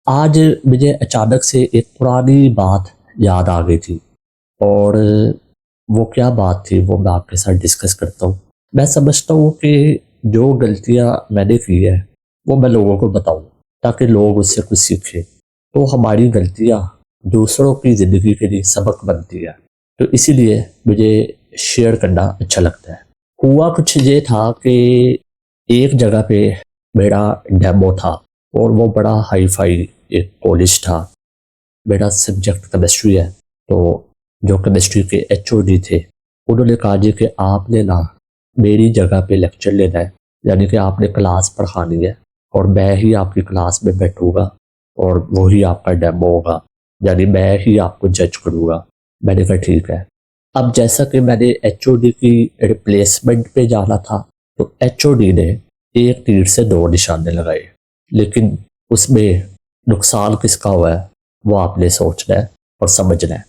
आज मुझे अचानक से एक पुरानी बात याद आ गई थी और वो क्या बात थी वो मैं आपके साथ डिस्कस करता हूँ। मैं समझता हूँ कि जो गलतियाँ मैंने की है वो मैं लोगों को बताऊँ ताकि लोग उससे कुछ सीखें। तो हमारी गलतियाँ दूसरों की ज़िंदगी के लिए सबक बनती है। तो इसीलिए मुझे शेयर करना अच्छा लगता है। हुआ कुछ ये था कि एक जगह पे मेरा डेमो था और वो बड़ा हाई फाई एक कॉलेज था। मेरा सब्जेक्ट केमिस्ट्री है। तो जो केमिस्ट्री के एचओडी थे उन्होंने कहा जी कि आपने ना मेरी जगह पे लेक्चर लेना है, यानी कि आपने क्लास पढ़ानी है और मैं ही आपकी क्लास में बैठूंगा और वही आपका डेमो होगा, यानी मैं ही आपको जज करूंगा। मैंने कहा ठीक है। अब जैसा कि मैंने एचओडी की रिप्लेसमेंट पे जाना था तो एचओडी ने एक तीर से दो निशाने लगाए, लेकिन उसमें नुकसान किसका हुआ है वो आपने सोचना है और समझना है।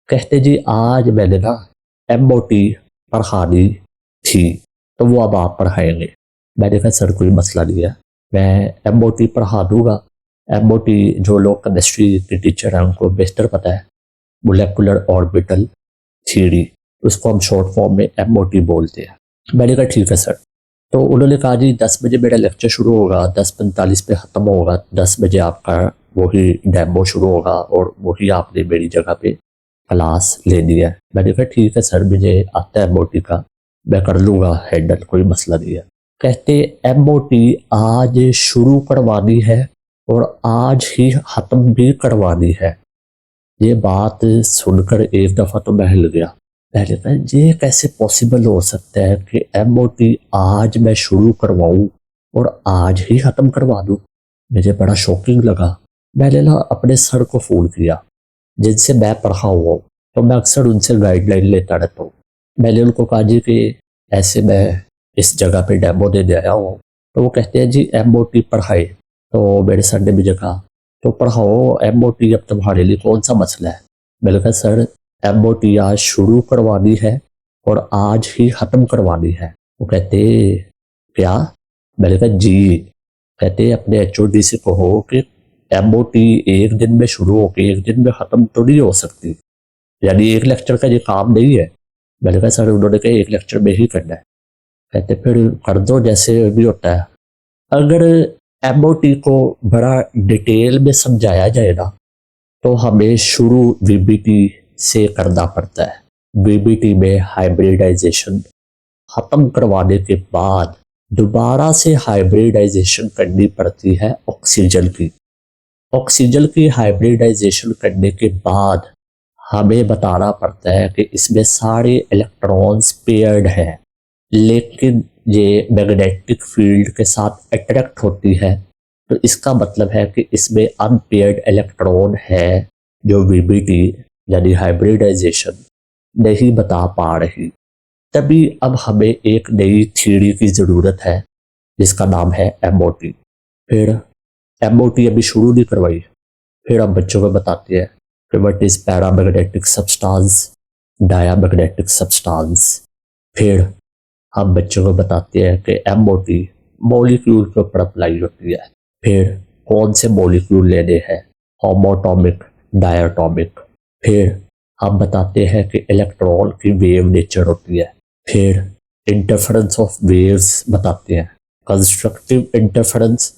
कहते जी आज मैंने ना एमओटी पढ़ानी थी तो वो अब आप पढ़ाएंगे। मैंने कहा सर कोई मसला नहीं है, मैं एमओटी पढ़ा दूंगा। एमओटी जो लोग केमिस्ट्री के टीचर हैं उनको बेहतर पता है, मोलेकुलर ऑर्बिटल थ्योरी, उसको हम शॉर्ट फॉर्म में एमओटी बोलते हैं। मैंने कहा ठीक है सर। तो उन्होंने कहा जी 10 बजे मेरा लेक्चर शुरू होगा, 10:45 पे ख़त्म होगा, 10 बजे आपका वही डेमो शुरू होगा और वही आपने मेरी जगह पे क्लास लेनी है। मैंने कहा ठीक है सर, मुझे आता है एमओटी का, मैं कर लूँगा हैंडल, कोई मसला नहीं है। कहते एमओटी आज शुरू करवानी है और आज ही ख़त्म भी करवानी है। ये बात सुनकर एक दफ़ा तो मैं हिल गया। पहले कहा ये कैसे पॉसिबल हो सकता है कि एमओटी आज मैं शुरू करवाऊं और आज ही ख़त्म करवा दूं। मुझे बड़ा शॉकिंग लगा। मैंने ना अपने सर को फ़ोन किया जिनसे मैं पढ़ा हुआ हूँ, तो मैं अक्सर उनसे गाइडलाइन लेता रहता हूँ। मैंने उनको कहा जी कि ऐसे मैं इस जगह पे डेमो देने आया हूँ। तो वो कहते हैं जी एमओटी पढ़ाए। तो मेरे सर ने मुझे कहा तो पढ़ाओ एमओटी, अब तुम्हारे लिए कौन सा मसला है। मैंने कहा सर एमओटी आज शुरू करवानी है और आज ही ख़त्म करवानी है। वो कहते क्या। मैंने कहा जी। कहते अपने एचओडी से कहो कि एमओटी एक दिन में शुरू होकर एक दिन में ख़त्म तो नहीं हो सकती, यानी एक लेक्चर का ये काम नहीं है। मैंने कहा सर उन्होंने कहा एक लेक्चर में ही करना है। कहते फिर कर दो जैसे भी होता है। अगर एमओटी को बड़ा डिटेल में समझाया जाए ना तो हमें शुरू वीबीटी से करना पड़ता है। वीबीटी में हाइब्रिडाइजेशन खत्म करवाने के बाद दोबारा से हाइब्रिडाइजेशन करनी पड़ती है ऑक्सीजन की। ऑक्सीजन की हाइब्रिडाइजेशन करने के बाद हमें बताना पड़ता है कि इसमें सारे इलेक्ट्रॉन्स पेयर्ड हैं, लेकिन ये मैग्नेटिक फील्ड के साथ अट्रैक्ट होती है। तो इसका मतलब है कि इसमें अनपेयर्ड इलेक्ट्रॉन है जो वीबीटी यानी हाइब्रिडाइजेशन नहीं बता पा रही। तभी अब हमें एक नई थ्योरी की ज़रूरत है जिसका नाम है एमओटी। फिर एमओटी अभी शुरू नहीं करवाई, फिर हम बच्चों को बताते हैं कि what is paramagnetic substance, diamagnetic substance. फिर हम बच्चों को बताते हैं कि एमओटी मॉलिक्यूल के ऊपर अप्लाई होती है। फिर कौन से मॉलिक्यूल लेने हैं, होमोटॉमिक, डायटॉमिक। फिर हम बताते हैं कि इलेक्ट्रॉन की वेव नेचर होती है। फिर इंटरफेरेंस ऑफ वेव्स बताते हैं, कंस्ट्रक्टिव इंटरफेरेंस,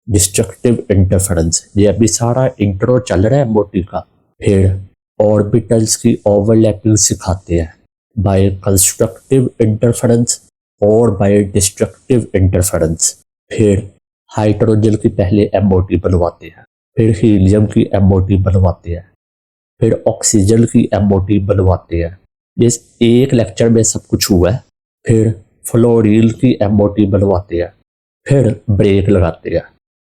डिस्ट्रक्टिव इंटरफेरेंस। ये अभी सारा इंट्रो चल रहा है एमओटी का। फिर ऑर्बिटल्स की ओवरलैपिंग सिखाते हैं बाय कंस्ट्रक्टिव इंटरफेरेंस और बाय डिस्ट्रक्टिव इंटरफेरेंस। फिर हाइड्रोजन की पहले एमओटी बनवाते हैं, फिर हीलियम की एमओटी बनवाते हैं, फिर ऑक्सीजन की एमओटी बनवाते हैं। इस एक लेक्चर में सब कुछ हुआ है। फिर फ्लोरीन की एमओटी बनवाते हैं, फिर ब्रेक लगाते हैं।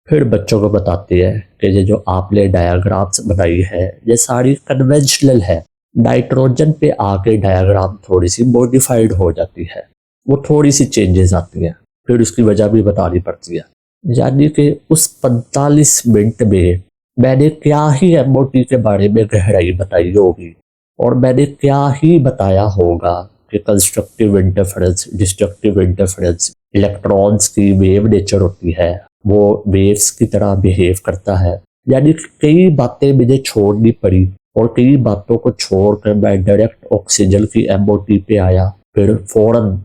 फिर बच्चों को बताते हैं कि ये जो आपने डायग्राम्स बनाई है ये सारी कन्वेंशनल है। नाइट्रोजन पे आके डायग्राम थोड़ी सी मॉडिफाइड हो जाती है, वो थोड़ी सी चेंजेस आती हैं, फिर उसकी वजह भी बतानी पड़ती है। यानी कि उस 45 मिनट में मैंने क्या ही एमओटी के बारे में गहराई बताई होगी और मैंने क्या ही बताया होगा कि constructive interference, destructive interference, electrons की वेव नेचर होती है, वो वेव्स की तरह बिहेव करता है। यानी कि कई बातें मुझे छोड़नी पड़ी और कई बातों को छोड़कर मैं डायरेक्ट ऑक्सीजन की एमओटी पे आया, फिर फौरन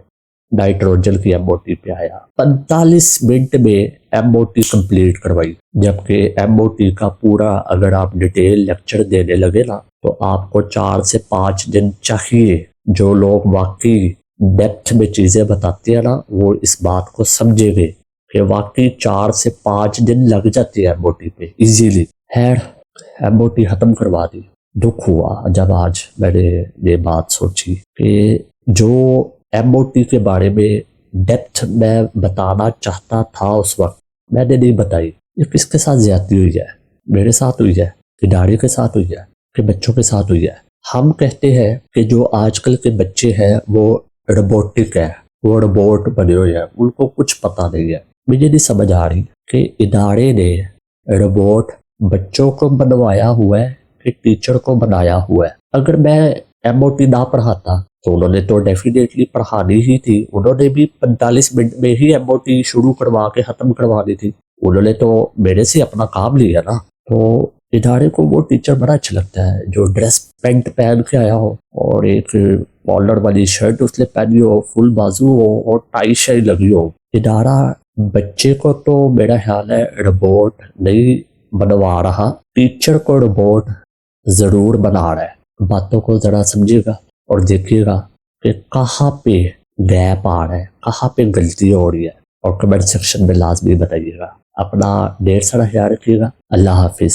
नाइट्रोजन की एमओटी पे आया। 45 मिनट में एमओटी कंप्लीट करवाई, जबकि एमओटी का पूरा अगर आप डिटेल लेक्चर देने लगे ना तो आपको 4 से 5 दिन चाहिए। जो लोग वाकई डेप्थ में चीजें बताते हैं ना वो इस बात को समझेंगे कि वाकई 4 से 5 दिन लग जाती है एमओटी पे इजीली। खैर एमओटी खत्म करवा दी। दुख हुआ जब आज मैंने ये बात सोची कि जो एमओटी के बारे में डेप्थ में बताना चाहता था उस वक्त मैंने नहीं बताई। ये किसके साथ ज्यादती हुई है? मेरे साथ हुई है, खिलाड़ियों के साथ हुई है, कि बच्चों के साथ हुई है? हम कहते हैं कि जो आजकल के बच्चे हैं वो रोबोटिक है, वो रोबोट बने हुए हैं, उनको कुछ पता नहीं है। मुझे नहीं समझ आ रही कि इदारे ने रोबोट बच्चों को बनवाया हुआ है कि टीचर को बनाया हुआ है। अगर मैं एमओटी ना पढ़ाता तो उन्होंने तो डेफिनेटली पढ़ानी ही थी। उन्होंने भी 45 मिनट में ही एमओटी शुरू करवा के खत्म करवानी थी। उन्होंने तो मेरे से अपना काम लिया ना। तो इदारे को वो टीचर बड़ा अच्छा लगता है जो ड्रेस पैंट पहन के आया हो और एक कॉलर वाली शर्ट उसने पहनी हो, फुल बाजू हो और टाई शाई लगी हो। इदारा बच्चे को तो मेरा ख्याल है रोबोट नहीं बनवा रहा, टीचर को रोबोट जरूर बना रहा है। बातों को जरा समझिएगा और देखिएगा कि कहाँ पे गैप आ रहा है, कहाँ पे गलती हो रही है, और कमेंट सेक्शन में लाजमी बताइएगा। अपना ढेर सारा ख्याल रखिएगा। अल्लाह हाफिज।